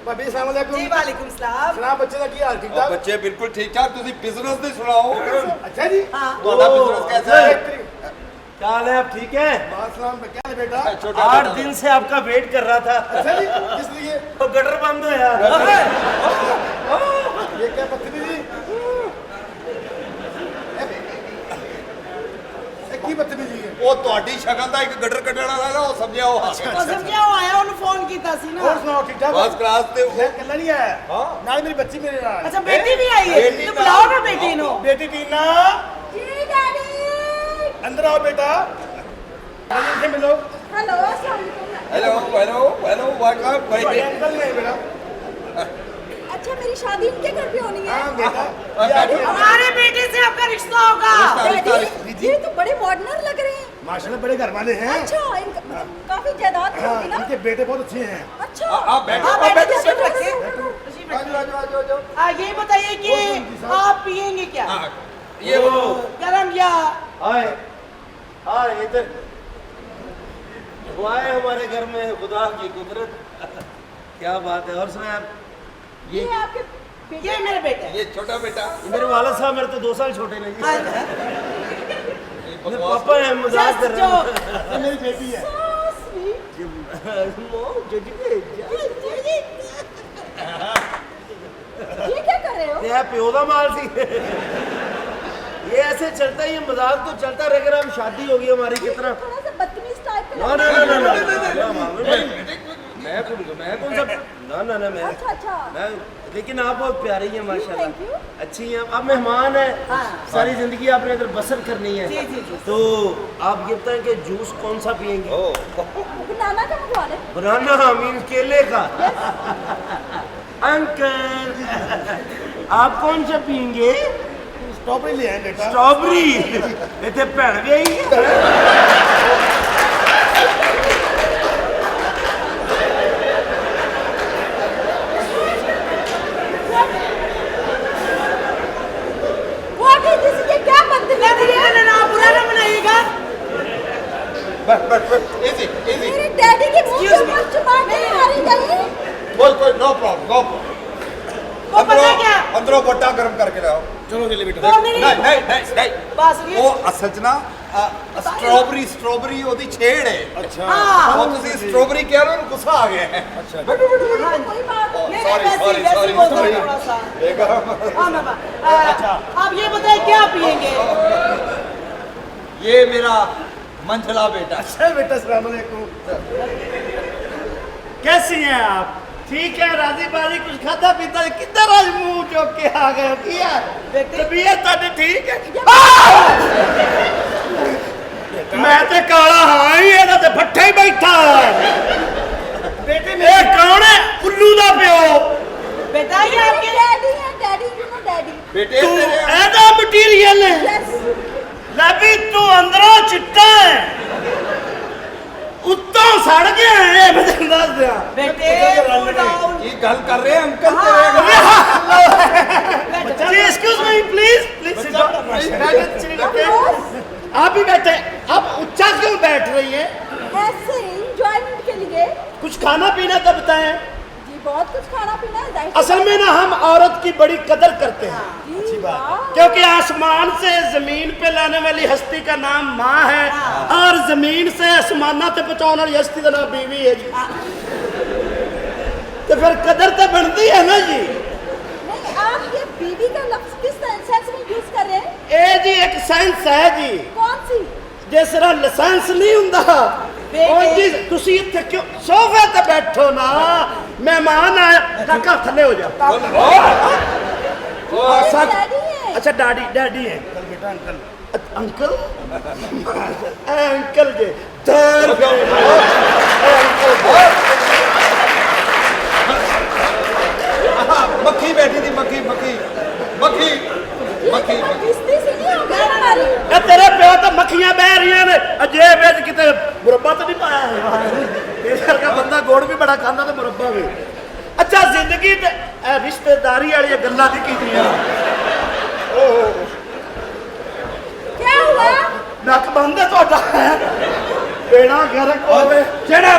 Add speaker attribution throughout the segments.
Speaker 1: भाभी अस्सलाम वालेकुम।
Speaker 2: जी वालेकुम सलाम।
Speaker 1: सलाम, बच्चे का क्या हाल? ठीक ठाक?
Speaker 3: बच्चे बिल्कुल ठीक ठाक। तुसी बिजनेस दी सुनाओ।
Speaker 1: अच्छा जी।
Speaker 2: हाँ।
Speaker 3: ਤੁਹਾਡਾ बिजनेस कैसा है?
Speaker 4: क्या हाल है? आप ठीक है?
Speaker 1: सलाम, क्या है बेटा?
Speaker 3: छोटा
Speaker 4: 8 दिन से आपका वेट कर रहा था।
Speaker 1: अच्छा जी, किस लिए?
Speaker 4: तो गटर बंद हो यार।
Speaker 1: ये क्या बदतमीजी? की बदतमीजी है?
Speaker 3: ਉਹ ਤੁਹਾਡੀ ਸ਼ਕਲ ਦਾ ਇੱਕ ਗਟਰ ਕੱਢਣ ਵਾਲਾ ਨਾ ਉਹ ਸਮਝਿਆ ਉਹ ਆ ਗਿਆ।
Speaker 2: ਉਹ ਸਮਝਿਆ ਉਹ ਆਇਆ ਉਹਨੂੰ ਫੋਨ ਕੀਤਾ ਸੀ ਨਾ।
Speaker 1: और सुनाओ, ठीक ठाक?
Speaker 3: ਫਸਟ ਕਲਾਸ ਤੇ
Speaker 1: मैं कल्ला नहीं आया।
Speaker 3: हाँ।
Speaker 1: नाल मेरी बच्ची मेरे नाल।
Speaker 2: ਅੱਛਾ ਬੇਟੀ ਵੀ ਆਈ ਹੈ
Speaker 3: बेटी
Speaker 2: ਤੇ
Speaker 3: का-
Speaker 2: ਬੁਲਾਓ ਨਾ ਬੇਟੀ ਨੂੰ।
Speaker 1: बेटी टीना,
Speaker 5: जी डैडी।
Speaker 1: अंदर आओ बेटा। अंदर से मिलो।
Speaker 5: हेलो अस्सलाम वालेकुम।
Speaker 3: हेलो हेलो हेलो वेलकम भाई।
Speaker 1: तुम्हारे अंकल नहीं है बेटा।
Speaker 5: अच्छा मेरी शादी इनके घर पे होनी है।
Speaker 1: हाँ बेटा।
Speaker 2: हमारे बेटे से आपका रिश्ता होगा।
Speaker 5: डैडी ये तो बड़े मॉडर्न लग रहे हैं।
Speaker 1: माशाल्लाह बड़े घर वाले हैं।
Speaker 5: अच्छा इनका काफी जायदाद
Speaker 1: हाँ,
Speaker 5: होगी ना।
Speaker 1: इनके बेटे बहुत अच्छे हैं।
Speaker 5: अच्छा
Speaker 3: आप बैठो
Speaker 2: हाँ,
Speaker 3: आप
Speaker 2: बैठो,
Speaker 3: बैठो
Speaker 2: बैठो,
Speaker 3: बैठो।
Speaker 2: बैठो।
Speaker 3: आजो आजो आजो आजो।
Speaker 2: ये बताइए कि आप पियेंगे क्या?
Speaker 3: हाँ, ये बोलो।
Speaker 2: गरम या
Speaker 4: आए आए इधर दुआएं हमारे घर में खुदा की कुदरत। क्या बात है। और सुना आप?
Speaker 5: ये आपके
Speaker 2: ये मेरे बेटे हैं।
Speaker 3: ये छोटा बेटा
Speaker 4: मेरे वाला साहब मेरे तो 2 साल छोटे नहीं जी।
Speaker 2: अच्छा।
Speaker 3: ये
Speaker 4: मेरे
Speaker 3: बकवास।
Speaker 4: पापा है, मजाक कर रहे हैं।
Speaker 1: ये मेरी बेटी है।
Speaker 5: so sweet। ये क्या कर रहे हो?
Speaker 4: ये प्यो दा माल सी। ये ऐसे चलता ही है, मजाक तो चलता रहेगा। अब शादी होगी हमारी कितना।
Speaker 5: थोड़ा सा बदतमीज टाइप का
Speaker 4: ना
Speaker 5: लग
Speaker 4: ना
Speaker 5: रहा
Speaker 4: ना
Speaker 5: है।
Speaker 4: ना मैं कौन सा ना ना ना मैं
Speaker 5: अच्छा अच्छा।
Speaker 4: मैं लेकिन आप बहुत प्यारी हैं
Speaker 5: Thank you.
Speaker 4: माशाल्लाह। अच्छी हैं आप मेहमान हैं।
Speaker 2: हाँ।
Speaker 4: सारी जिंदगी आपने इधर बसर करनी है।
Speaker 2: जी, जी, जी।
Speaker 4: तो आप ये बताएं कि जूस कौन सा पियेंगे?
Speaker 5: बनाना का मंगवा ले।
Speaker 4: बनाना मीन केले का। अंकल आप कौन सा पियेंगे?
Speaker 1: स्ट्रॉबेरी ले आए बेटा।
Speaker 4: स्ट्रॉबेरी इतने भैन गई।
Speaker 5: What is this? ये क्या बदतमीजी है?
Speaker 2: ना बुरा ना बनाइएगा।
Speaker 3: बस बस बस इजी इजी।
Speaker 5: मेरे डैडी के मुंह
Speaker 2: Excuse
Speaker 5: पे
Speaker 2: me.
Speaker 5: मत चुपा के मारी गई।
Speaker 3: कोई नो प्रॉब्लम नो प्रॉब्लम।
Speaker 2: वो पता क्या?
Speaker 3: अंदरों बट्टा गर्म करके लाओ।
Speaker 1: चलो चलिए बेटा।
Speaker 2: वो नहीं
Speaker 3: नहीं नहीं नहीं नहीं।
Speaker 2: बस ये
Speaker 3: ਉਹ ਅਸਲ 'ਚ ਨਾ ਸਟ੍ਰਾਬੇਰੀ ਉਹਦੀ ਛੇੜ ਹੈ।
Speaker 1: अच्छा।
Speaker 2: हाँ।
Speaker 3: ਉਹ ਤੁਸੀਂ ਸਟ੍ਰਾਬੇਰੀ ਕਹਿ ਰਹੇ ਹੋ ਕੁਛ ਆ ਗਿਆ ਹੈ।
Speaker 1: अच्छा।
Speaker 5: कोई बात नहीं।
Speaker 2: नहीं,
Speaker 3: Sorry,
Speaker 2: वैसे
Speaker 3: sorry,
Speaker 2: वैसे
Speaker 3: sorry,
Speaker 2: बोल दो
Speaker 3: sorry।
Speaker 2: थोड़ा सा।
Speaker 3: ਇਹ ਗਰਮ।
Speaker 2: हाँ बाबा। आप ये बताइए क्या पियेंगे?
Speaker 3: ये मेरा मंझला बेटा।
Speaker 1: अच्छा बेटा, अस्सलाम वालेकुम।
Speaker 4: कैसी हैं आप? ठीक है, राजी बाजी कुछ खाता पीता किधर आज मुंह चौक के आ गए? किया तबीयत ਤੁਹਾਡੀ ठीक है? मैं तो काला हाँ ही ਇਹਦਾ ਤੇ ਫੱਟੇ ਹੀ ਬੈਠਾ।
Speaker 1: बेटे
Speaker 4: ਇਹ ਕੌਣ ਹੈ? ਉੱਲੂ ਦਾ ਪਿਓ।
Speaker 2: बेटा ये आपके
Speaker 5: डैडी है डैडी यू नो डैडी।
Speaker 3: बेटे
Speaker 4: ਤੂੰ
Speaker 3: तेरे
Speaker 4: ਇਹਦਾ ਮਟੀਰੀਅਲ ਹੈ।
Speaker 5: यस।
Speaker 4: ਲੈ ਵੀ ਤੂੰ ਅੰਦਰੋਂ ਚਿੱਟਾ ਹੈ, ਉੱਤੋਂ ਸੜ ਗਿਆ ਹੈ। ਮੈਂ ਤੈਨੂੰ ਦੱਸ ਦਿਆਂ।
Speaker 2: बेटे cool down।
Speaker 3: की गल कर रहे हैं अंकल
Speaker 2: हाँ।
Speaker 3: तेरे।
Speaker 4: जी एक्सक्यूज मी प्लीज प्लीज आप भी बैठे। आप ऊंचा क्यों बैठ रही हैं?
Speaker 5: ऐसे ही एंजॉयमेंट के लिए।
Speaker 4: कुछ खाना पीना तो बताएं।
Speaker 5: जी बहुत कुछ खाना पीना है। जाहिर
Speaker 4: असल में ना हम औरत की बड़ी कदर करते हैं,
Speaker 5: जी वाह।
Speaker 4: क्योंकि आसमान से जमीन पे लाने वाली हस्ती का नाम माँ है और जमीन से आसमाना ते पहुंचाने वाली हस्ती का नाम बीवी है जी। तो फिर कदर तो बनती है ना जी।
Speaker 5: नहीं आप ये बीवी का लफ्ज किस सेंस में यूज कर रहे हैं?
Speaker 4: ये जी एक साइंस है जी,
Speaker 5: कौन सी?
Speaker 4: जिस तरह लाइसेंस नहीं हुंदा ਉਹ ਜੀ ਤੁਸੀਂ ਇੱਥੇ ਕਿਉਂ ਸੋਫੇ ਤੇ ਬੈਠੋ ਨਾ, ਮਹਿਮਾਨ ਆਇਆ। ਕਾਕਾ ਥੱਲੇ ਹੋ ਜਾ।
Speaker 5: ये डैडी है।
Speaker 4: अच्छा डैडी डैडी है
Speaker 1: बेटा अंकल।
Speaker 4: अंकल अंकल जी धर
Speaker 3: मक्खी बैठी थी मक्खी मक्खी मक्खी मक्खी
Speaker 5: किस्ती से नहीं हो गया हमारी।
Speaker 4: ये तेरे प्यो तो मक्खियां बह रही ने अजेब विच किते मुरब्बा तो नहीं पाया है। तेरे वर्गा बंदा गुड़ भी बड़ा खांदा ते मुरब्बा भी। अच्छा जिंदगी ते रिश्तेदारी वाली गल्लां नहीं कीतियां।
Speaker 5: क्या हुआ?
Speaker 4: नक बंद है ਤੁਹਾਡਾ बेड़ा गर्क होवे। जेड़ा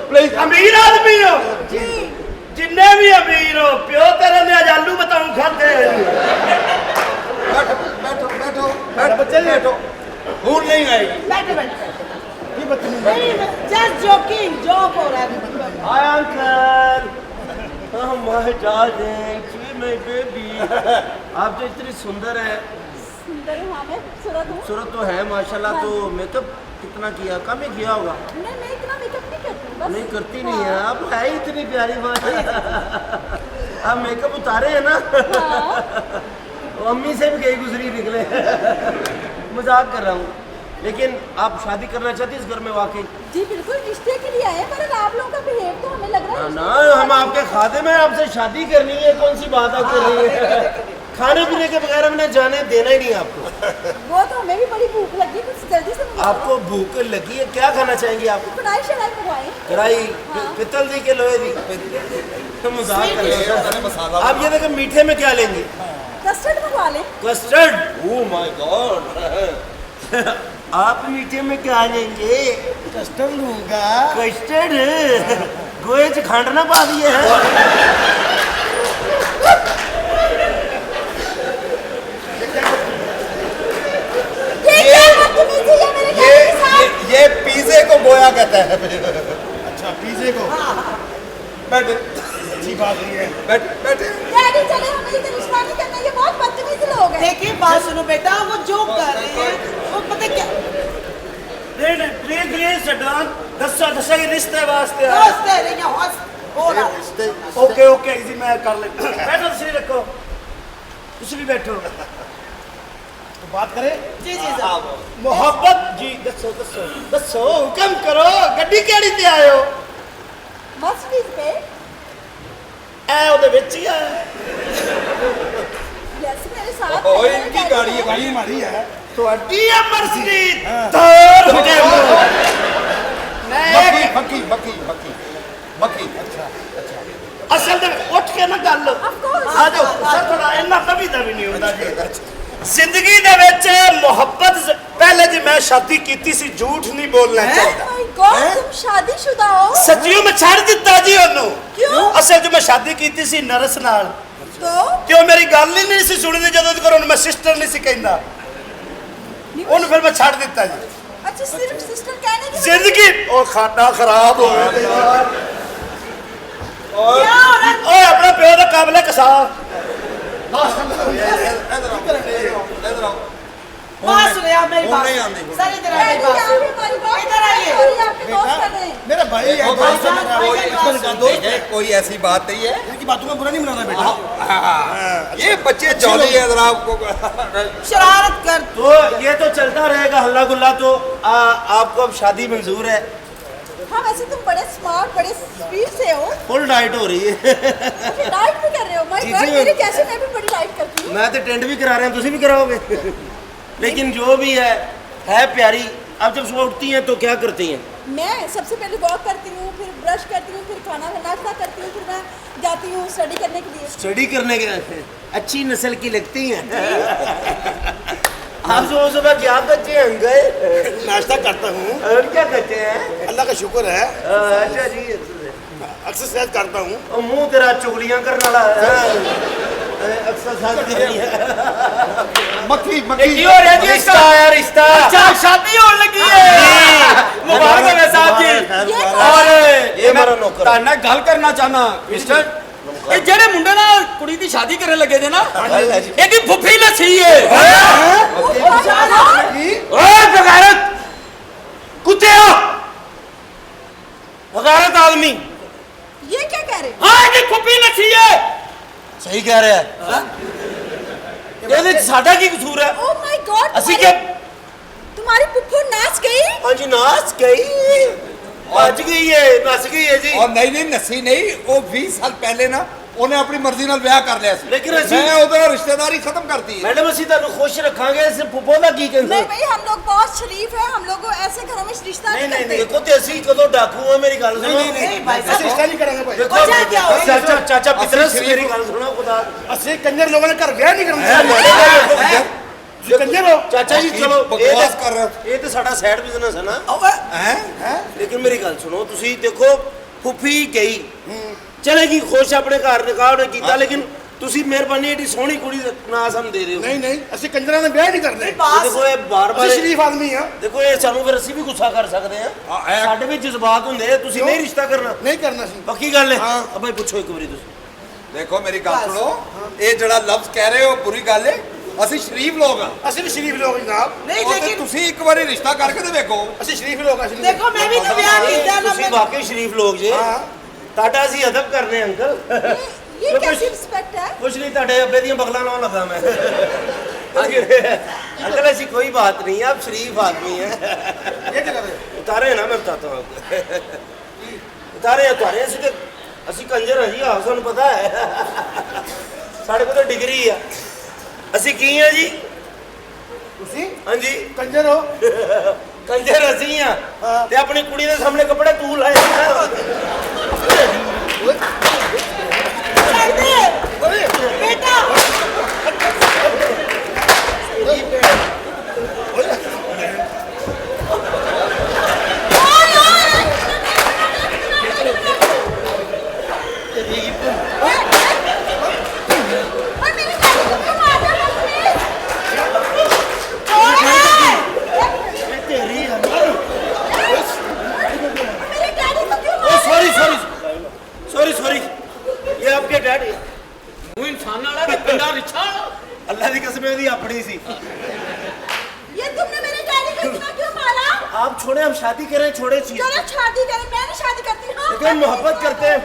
Speaker 3: प्लीज
Speaker 4: अमीर आदमी हो
Speaker 5: जी
Speaker 4: माय डार्लिंग माय बेबी आप तो इतनी सुंदर है।
Speaker 5: सुंदर हूँ, हाँ, मैं खूबसूरत हूँ।
Speaker 4: खूबसूरत तो है माशाल्लाह। तो मेकअप कितना किया, कम ही किया होगा।
Speaker 5: नहीं, मैं इतना मेकअप नहीं करती हूँ, बस।
Speaker 4: नहीं करती नहीं है आप, है ही इतनी प्यारी माशाल्लाह। आप मेकअप उतारे हैं ना। वो अम्मी से भी कहीं गुजरी निकले। मजाक कर रहा हूँ, लेकिन आप शादी करना चाहती इस घर में वाकई?
Speaker 5: जी बिल्कुल, रिश्ते के लिए आए हैं, पर आप लोगों का बिहेव तो हमें लग रहा है
Speaker 4: ना हम आपके खाते में आपसे शादी करनी है, कौन सी बात आप कर रही है? खाने पीने के बगैर हमने जाने देना ही नहीं आपको।
Speaker 5: वो तो हमें भी बड़ी भूख लगी, कुछ जल्दी से मंगवाओ।
Speaker 4: आपको भूख लगी है, क्या खाना चाहेंगे आप?
Speaker 5: कढ़ाई शढ़ाई मंगवाएं।
Speaker 4: कढ़ाई
Speaker 5: हाँ।
Speaker 4: पित्तल दी के लोहे दी? तो मजाक कर रहे हो। आप ये देखें मीठे में क्या लेंगे?
Speaker 5: कस्टर्ड मंगवा लें।
Speaker 4: कस्टर्ड? Oh my God. आप मीठे में क्या लेंगे?
Speaker 1: कस्टम लूंगा।
Speaker 4: कस्टर्ड? गोए च खंड ना पा दिए हैं?
Speaker 3: ये पिज़्ज़े को गोया कहता है।
Speaker 1: अच्छा पिज़्ज़े को।
Speaker 3: बैठ
Speaker 1: अच्छी बात नहीं है।
Speaker 3: बैठ बैठे।
Speaker 5: डैडी चले, हमें इधर रिश्ता नहीं करना, ये बहुत बदतमीज लोग हैं।
Speaker 2: देखिए बात सुनो बेटा, वो जोक कर रहे हैं, वो पता क्या
Speaker 4: नहीं प्लीज प्लीज सडान दसा ये रिश्ते वास्ते
Speaker 2: हंस दे रही है, हंस हो रहा है।
Speaker 4: ओके ओके जी मैं कर लेता। बैठो तुसी रखो, तुसी भी बैठो।
Speaker 1: तो बात करें।
Speaker 2: जी जी सर।
Speaker 4: मोहब्बत जी दसो दसो दसो, हुक्म करो। गड्डी केड़ी ते आए हो?
Speaker 5: मर्सिडीज पे।
Speaker 4: ए ओदे विच ही आ।
Speaker 5: यस, मेरे साथ
Speaker 3: ओए,
Speaker 5: है,
Speaker 3: इनकी
Speaker 5: डैडी
Speaker 3: गाड़ी है,
Speaker 5: है।
Speaker 1: गाड़ी हमारी है।
Speaker 4: ਤੁਹਾਡੀ ਆ ਮਰਸੀਡੀਜ਼ ਤੋੜ ਫਟੇ
Speaker 3: बकी बकी बकी बकी बकी।
Speaker 4: ਅਸਲ ਦੇ ਉੱਠ ਕੇ ਨਾ ਗੱਲ ਆ ਜਾਓ ਸਰ। ਥੋੜਾ ਇੰਨਾ ਕਵੀ ਦਾ ਵੀ ਨਹੀਂ ਹੁੰਦਾ ਜੀ। ਜ਼ਿੰਦਗੀ ਦੇ ਵਿੱਚ ਮੁਹੱਬਤ ਪਹਿਲੇ ਜੀ ਮੈਂ ਸ਼ਾਦੀ ਕੀਤੀ ਸੀ, ਝੂਠ ਨਹੀਂ ਬੋਲਣਾ
Speaker 5: Oh
Speaker 4: ਚਾਹੀਦਾ।
Speaker 5: my God, तुम शादीशुदा हो?
Speaker 4: ਸੱਚੀਓ ਮੈਂ ਛੱਡ ਦਿੱਤਾ ਜੀ ਉਹਨੂੰ।
Speaker 5: ਕਿਉਂ?
Speaker 4: ਅਸਲ 'ਚ ਮੈਂ ਸ਼ਾਦੀ ਕੀਤੀ ਸੀ ਨਰਸ ਨਾਲ,
Speaker 5: तो
Speaker 4: ਤੇ ਉਹ ਮੇਰੀ ਗੱਲ ਹੀ ਨਹੀਂ ਸੀ ਸੁਣਦੀ। ਜਦੋਂ ਤੱਕ ਉਹਨੂੰ ਮੈਂ ਸਿਸਟਰ ਨਹੀਂ ਸੀ ਕਹਿੰਦਾ, ਉਹਨੂੰ ਫਿਰ ਮੈਂ ਛੱਡ ਦਿੱਤਾ ਜੀ।
Speaker 5: अच्छा, सिर्फ सिस्टर कहने की
Speaker 4: ਜ਼ਿੰਦਗੀ ਉਹ ਖਾਣਾ ਖਰਾਬ ਹੋ ਗਿਆ ਯਾਰ।
Speaker 2: क्या हो रहा है?
Speaker 4: ਓਏ ਆਪਣਾ ਪਿਓ ਦਾ ਕਾਬਲ ਹੈ ਕਸਾ।
Speaker 2: बात सुनिए आप मेरी बात।
Speaker 3: नहीं आंधी।
Speaker 2: सर इधर आइए,
Speaker 5: डैडी, आप
Speaker 2: बात
Speaker 5: हमारी बात
Speaker 2: इधर आइए।
Speaker 5: सॉरी, आपके दोस्त कर रहे हैं।
Speaker 1: मेरा भाई है।
Speaker 3: देखो,
Speaker 1: दोस्त है
Speaker 3: भाई
Speaker 1: मेरा।
Speaker 2: भाई,
Speaker 1: बचपन का दोस्त है।
Speaker 3: कोई ऐसी बात नहीं है।
Speaker 1: इनकी बातों में बुरा नहीं मनाना बेटा।
Speaker 3: ये बच्चे जॉली है जरा आपको।
Speaker 2: शरारत कर।
Speaker 4: तो ये तो चलता रहेगा हल्ला गुल्ला। तो आपको अब शादी मंजूर है?
Speaker 5: हाँ, वैसे तुम बड़े स्मार्ट, बड़े स्वीट से हो।
Speaker 4: फुल डाइट हो रही है।
Speaker 5: अच्छा, डाइट भी कर रहे हो? माय
Speaker 4: जी,
Speaker 5: गॉड,
Speaker 4: जी।
Speaker 5: मेरे कैसे, मैं भी बड़ी डाइट करती हूँ।
Speaker 4: मैं तो टेंट भी करा रहे हैं, तुम भी कराओगे? लेकिन जो भी है प्यारी। अब जब सुबह उठती हैं तो क्या करती हैं?
Speaker 5: मैं सबसे पहले वॉक करती हूँ, फिर ब्रश करती हूँ, फिर खाना नाश्ता करती हूँ, फिर मैं जाती हूँ स्टडी करने के लिए।
Speaker 4: स्टडी करने के अच्छी नस्ल की लगती हैं। आप सुबह सुबह क्या करते हैं? गए
Speaker 1: नाश्ता करता हूँ।
Speaker 4: और क्या करते हैं?
Speaker 1: अल्लाह का शुक्र है।
Speaker 4: अच्छा जी।
Speaker 1: एक्सरसाइज करता हूँ।
Speaker 4: ਉਹ ਮੂੰਹ ਤੇਰਾ ਚੁਗਲੀਆਂ ਕਰਨ ਵਾਲਾ ਹੈ। ਐਕਸਰਸਾਈਜ਼ ਕਰਨੀ ਹੈ।
Speaker 3: मक्खी मक्खी।
Speaker 4: ਕੀ ਹੋ ਰਿਹਾ ਜੀ? ਰਿਸ਼ਤਾ ਆਇਆ ਰਿਸ਼ਤਾ।
Speaker 6: अच्छा शादी होने लगी है। मुबारक हो साहब जी।
Speaker 5: ये
Speaker 6: और
Speaker 4: ਇਹ ਮੇਰਾ ਨੌਕਰ ਹੈ।
Speaker 6: ਤੁਹਾਡੇ ਨਾਲ ਗੱਲ ਕਰਨਾ ਚਾਹਨਾ ਮਿਸਟਰ, ਇਹ ਜਿਹੜੇ ਮੁੰਡੇ ਨਾਲ ਕੁੜੀ ਦੀ ਸ਼ਾਦੀ ਕਰਨ ਲੱਗੇ ਜੇ ਨਾ, ਇਹਦੀ ਫੁੱਫੀ ਲੱਸੀ ਏ।
Speaker 4: ਓਏ ਬਗੈਰਤ ਕੁੱਤਿਆ, ਬਗੈਰਤ ਆਦਮੀ।
Speaker 5: ये क्या कह रहे हो?
Speaker 6: ਹਾਂ ਇਹਦੀ ਫੁੱਫੀ ਲੱਸੀ ਏ।
Speaker 4: ਸਹੀ ਕਹਿ ਰਿਹਾ ਹੈ। ਇਹਦੇ ਚ ਸਾਡਾ ਕੀ ਕਸੂਰ ਹੈ?
Speaker 5: Oh my God,
Speaker 4: ਅਸੀਂ ਕਿ
Speaker 5: तुम्हारी पुप्पो नाच गई?
Speaker 4: ਹਾਂਜੀ ਨਾਚ ਗਈ, ਭੱਜ ਗਈ ਹੈ, ਨੱਸ ਗਈ ਹੈ ਜੀ।
Speaker 3: और नहीं नहीं नसी नहीं, वो 20 साल पहले ना ਉਹਨੇ ਆਪਣੀ ਮਰਜ਼ੀ ਨਾਲ ਵਿਆਹ ਕਰ ਲਿਆ ਸੀ।
Speaker 4: ਲੇਕਿਨ ਅਸੀਂ
Speaker 3: ਮੈਂ ਉਹਦੇ ਨਾਲ ਰਿਸ਼ਤੇਦਾਰੀ ਖਤਮ ਕਰਤੀ ਹੈ।
Speaker 4: ਮੈਡਮ ਅਸੀਂ ਤੁਹਾਨੂੰ ਖੁਸ਼ ਰੱਖਾਂਗੇ। ਸਿਰ ਫੁੱਫੋ ਦਾ ਕੀ ਕਹਿੰਦੇ?
Speaker 5: नहीं भाई, हम लोग बहुत शरीफ है, हम लोग को ऐसे घरों में रिश्ता नहीं करते।
Speaker 4: ਦੇਖੋ ਤੇ ਅਸੀਂ ਕਦੋਂ ਡਾਕੂ ਆ? ਮੇਰੀ ਗੱਲ ਸੁਣੋ।
Speaker 2: नहीं भाई
Speaker 1: ऐसे
Speaker 2: साहब।
Speaker 1: रिश्ता नहीं करेंगे भाई।
Speaker 4: ਦੇਖੋ
Speaker 2: वजह क्या होगी?
Speaker 4: ਚਾਚਾ ਚਾਚਾ ਪਿਤਰਸ
Speaker 3: ਅਸੀਂ
Speaker 4: ਮੇਰੀ ਗੱਲ ਸੁਣੋ ਖੁਦਾ।
Speaker 1: असली कंजर लोगों ने घर ब्याह नहीं करना। जो कंजर हो।
Speaker 4: ਚਾਚਾ ਜੀ ਚਲੋ
Speaker 3: ਬਕਵਾਸ ਕਰ ਰਹੇ ਹੋ।
Speaker 4: ਇਹ ਤੇ ਸਾਡਾ ਸਾਈਡ ਬਿਜ਼ਨਸ ਹੈ ਨਾ।
Speaker 3: हैं
Speaker 4: ਲੇਕਿਨ ਮੇਰੀ ਗੱਲ ਸੁਣੋ, ਤੁਸੀਂ ਦੇਖੋ ਫੁੱਫੀ ਗਈ ਚਲੇਗੀ ਖੁਸ਼, ਆਪਣੇ ਘਰ ਨਿਕਾਹ ਉਹਨੇ ਕੀਤਾ, ਲੇਕਿਨ ਤੁਸੀਂ ਮਿਹਰਬਾਨੀ ਏਡੀ ਸੋਹਣੀ ਕੁੜੀ ਦਾ ਨਾਂ ਸਾਨੂੰ ਦੇ ਰਹੇ ਹੋ।
Speaker 1: नहीं नहीं असली कंजर ने ब्याह नहीं करने।
Speaker 2: बात
Speaker 4: ਦੇਖੋ ਇਹ ਬਾਰ-ਬਾਰ
Speaker 1: असली शरीफ आदमी है।
Speaker 4: ਦੇਖੋ ਇਹ ਸਾਨੂੰ ਫਿਰ ਅਸੀਂ ਵੀ ਗੁੱਸਾ ਕਰ ਸਕਦੇ ਆ।
Speaker 3: ਹਾਂ, ਇਹ-
Speaker 4: ਸਾਡੇ ਵੀ ਜਜ਼ਬਾਤ ਹੁੰਦੇ ਆ। ਤੁਸੀਂ ਨਹੀਂ ਰਿਸ਼ਤਾ ਕਰਨਾ,
Speaker 1: नहीं करना सी।
Speaker 4: ਪੱਕੀ ਗੱਲ ਹੈ।
Speaker 1: ਹਾਂ।
Speaker 4: ਆ ਭਾਈ ਪੁੱਛੋ ਇੱਕ ਵਾਰੀ ਤੁਸੀਂ।
Speaker 3: ਦੇਖੋ ਮੇਰੀ ਗੱਲ ਸੁਣੋ, ਇਹ ਜਿਹੜਾ ਲਫ਼ਜ਼ ਕਹਿ ਰਹੇ ਹੋ ਬੁਰੀ ਗੱਲ ਹੈ। ਅਸੀਂ ਸ਼ਰੀਫ ਲੋਕ ਆ।
Speaker 1: ਅਸੀਂ ਵੀ ਸ਼ਰੀਫ ਲੋਕ ਜਨਾਬ।
Speaker 2: ਨਹੀਂ
Speaker 3: ਉਹ ਤੇ
Speaker 2: ਲੇਕਿਨ
Speaker 3: ਤੁਸੀਂ ਇੱਕ ਵਾਰੀ ਰਿਸ਼ਤਾ ਕਰਕੇ ਤੇ ਵੇਖੋ।
Speaker 1: ਅਸੀਂ ਸ਼ਰੀਫ ਲੋਕ ਆ।
Speaker 2: ਦੇਖੋ ਮੈਂ ਵੀ ਤਾਂ ਵਿਆਹ ਕੀਤਾ ਨਾ
Speaker 4: ਤੁਸੀਂ ਵਾਕਈ ਸ਼ਰੀਫ ਲੋਕ ਜੇ।
Speaker 1: ਹਾਂ।
Speaker 4: ਤੁਹਾਡਾ ਅਸੀਂ ਅਦਬ ਕਰਨੇ ਅੰਕਲ।
Speaker 5: ये कैसी रिस्पेक्ट है?
Speaker 4: कुछ नहीं, ਤੁਹਾਡੇ ਅੱਬੇ ਦੀਆਂ ਬਗਲਾਂ ਨਾਲ लगा मैं। अंकल ऐसी कोई बात नहीं है, आप शरीफ आदमी हैं।
Speaker 1: ਇਹ ਕੀ ਕਰ ਰਹੇ ਹੋ?
Speaker 4: उतारे हैं ना, मैं बताता हूँ आपको। उतारे ਅਸੀਂ ਕੰਜਰ ਹਾਂ ਜੀ, ਆਪ ਸਾਨੂੰ ਪਤਾ ਹੈ। ਸਾਡੇ ਕੋਲ ਤਾਂ ਡਿਗਰੀ ਆ। ਅਸੀਂ ਕੀ ਆ ਜੀ?
Speaker 1: ਤੁਸੀਂ
Speaker 4: ਹਾਂਜੀ
Speaker 1: ਕੰਜਰ ਹੋ।
Speaker 4: ਕੰਜਰ ਅਸੀਂ ਆ ਤੇ ਆਪਣੀ ਕੁੜੀ ਦੇ ਸਾਹਮਣੇ ਕੱਪੜੇ ਤੂੰ ਲਾਏ।
Speaker 2: ਛੱਡ ਦੇ ਬੇਟਾ।
Speaker 5: और मेरे डैडी को क्यों मारा तुमने?
Speaker 4: तेरी
Speaker 5: और मेरे डैडी को क्यों मारा?
Speaker 4: सॉरी, ये आपके डैडी।
Speaker 6: ਤੂੰ ਇਨਸਾਨ ਵਾਲਾ ਤੇ ਪਿੰਡਾ ਰਿਛਾ
Speaker 4: अल्लाह की कसम ਉਹਦੀ ਆਪਣੀ ਸੀ।
Speaker 5: ये तुमने मेरे डैडी को इतना क्यों मारा?
Speaker 4: आप छोड़े, हम शादी करें, छोड़े चीज।
Speaker 5: चलो शादी करें, मैं नहीं शादी करती हूँ।
Speaker 4: लेकिन मोहब्बत करते हैं।